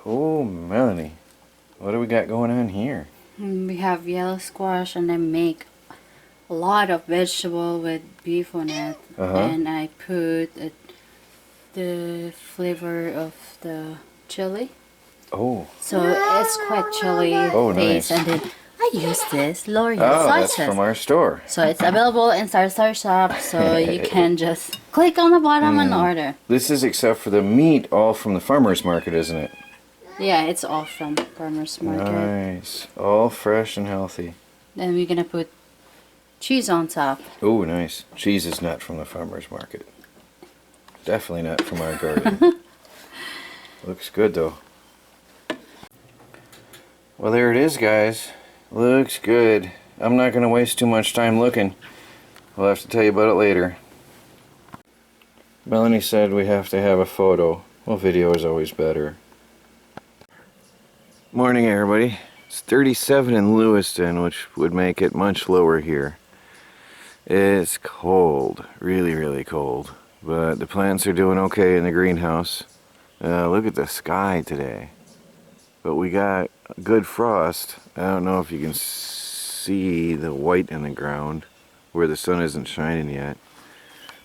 Oh, Melanie, what do we got going on here? We have yellow squash, and I make a lot of vegetable with beef on it. And I put the flavor of the chili. Oh. So it's quite chili taste. Nice. And then I use this L'Oreal That's sauces. from our store. So it's available in Star shop, so you can just click on the bottom and order. This is except for the meat, all from the farmer's market, isn't it? Yeah, it's all from farmer's market. Nice. All fresh and healthy. Then we're gonna put cheese on top. Oh, nice. Cheese is not from the farmer's market. Definitely not from our garden. Looks good though. Well, there it is, guys. Looks good. I'm not going to waste too much time looking. We'll have to tell you about it later. Melanie said we have to have a photo. Well, video is always better. Morning, everybody. It's 37 in Lewiston, which would make it much lower here. It's cold. Really, really cold. But the plants are doing okay in the greenhouse. Look at the sky today. But we got good frost. I don't know if you can see the white in the ground where the sun isn't shining yet.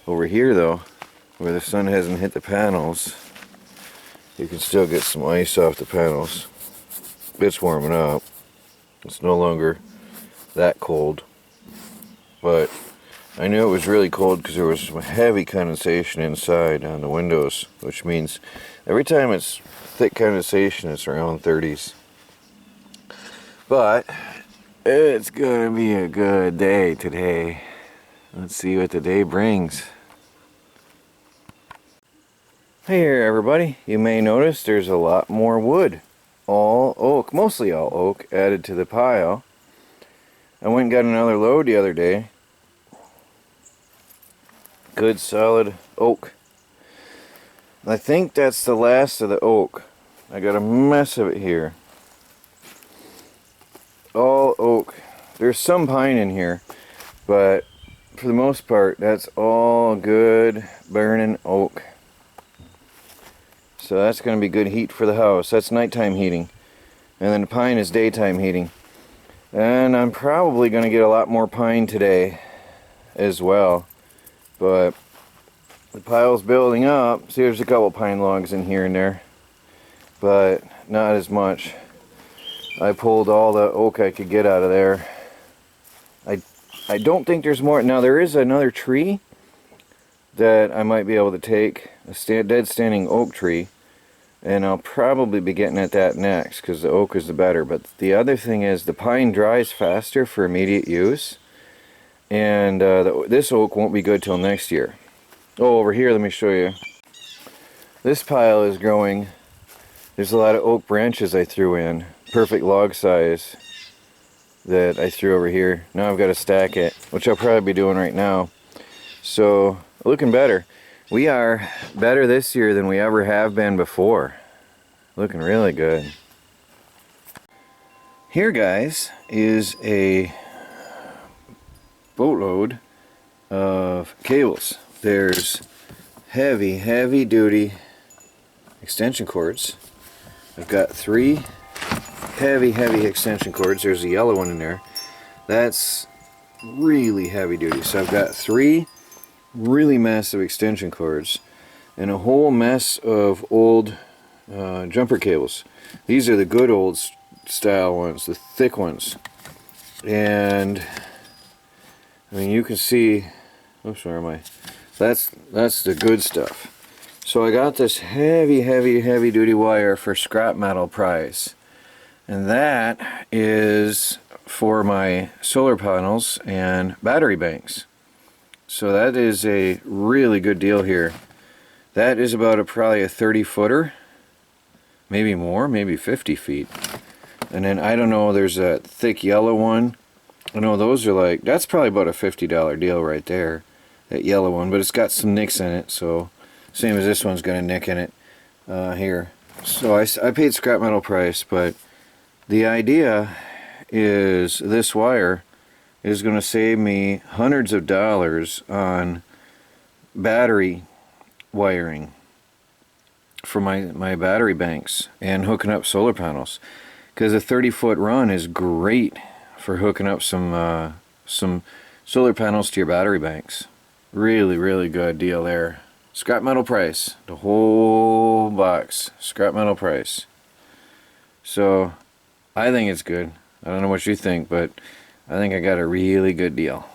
Over here though, where the sun hasn't hit the panels, you can still get some ice off the panels. It's warming up. It's no longer that cold. But I knew it was really cold because there was some heavy condensation inside on the windows, which means every time it's thick condensation, it's around 30s. But it's gonna be a good day today. Let's see what the day brings. Hey here, everybody. You may notice there's a lot more wood. All oak, mostly all oak, added to the pile. I went and got another load the other day. Good solid oak. I think that's the last of the oak. I got a mess of it here. All oak. There's some pine in here, but for the most part, that's all good burning oak. So that's going to be good heat for the house. That's nighttime heating. And then the pine is daytime heating. And I'm probably going to get a lot more pine today as well. But the pile's building up. See, there's a couple pine logs in here and there, but not as much. I pulled all the oak I could get out of there. I don't think there's more. Now there is another tree that I might be able to take, a dead standing oak tree, and I'll probably be getting at that next because the oak is the better. But the other thing is the pine dries faster for immediate use, and this oak won't be good till next year. Oh, over here, let me show you. This pile is growing. There's a lot of oak branches I threw in. Perfect log size that I threw over here. Now I've got to stack it, which I'll probably be doing right now. So, looking better. We are better this year than we ever have been before. Looking really good. Here, guys, is a boatload of cables. There's heavy duty extension cords. I've got 3 heavy extension cords. There's a yellow one in there. That's really heavy duty. So I've got 3 really massive extension cords and a whole mess of old jumper cables. These are the good old style ones, the thick ones. And I mean, you can see, oops, where am I? That's the good stuff. So I got this heavy duty wire for scrap metal price, and that is for my solar panels and battery banks. So that is a really good deal here. That is about probably a 30-footer, maybe more, maybe 50 feet. And then I don't know, there's a thick yellow one. I know those are like, that's probably about a $50 deal right there. That yellow one, but it's got some nicks in it, so same as this one's got a nick in it here. So I paid scrap metal price, but the idea is this wire is going to save me hundreds of dollars on battery wiring for my battery banks and hooking up solar panels, because a 30-foot run is great for hooking up some solar panels to your battery banks. Really, really good deal there. Scrap metal price, the whole box, scrap metal price. So I think it's good. I don't know what you think, but I think I got a really good deal.